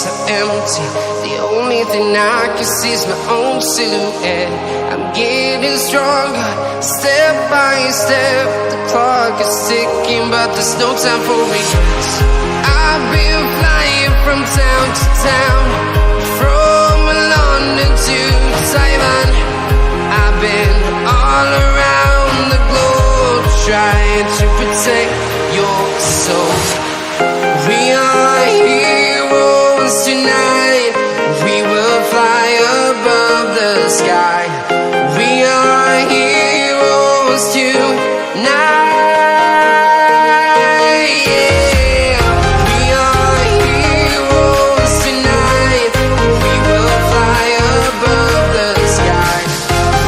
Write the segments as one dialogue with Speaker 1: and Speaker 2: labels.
Speaker 1: so empty. The only thing I can see is my own silhouette. I'm getting stronger, step by step. The clock is ticking, but there's no time for regrets. I've been flying from town to town, from London to Taiwan. I've been all around the globe, trying to protect your soul. We are heroes tonight. We will fly above the sky. We are heroes tonight. Yeah. We are heroes tonight. We will fly above the sky.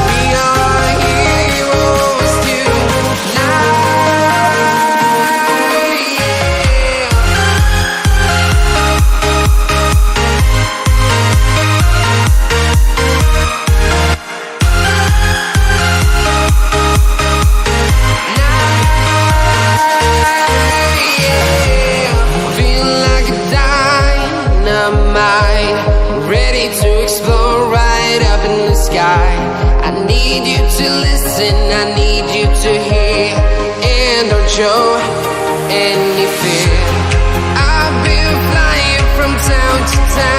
Speaker 1: We are heroes tonight. Ready to explore right up in the sky. I need you to listen, I need you to hear, and don't show any fear. I've been flying from town to town.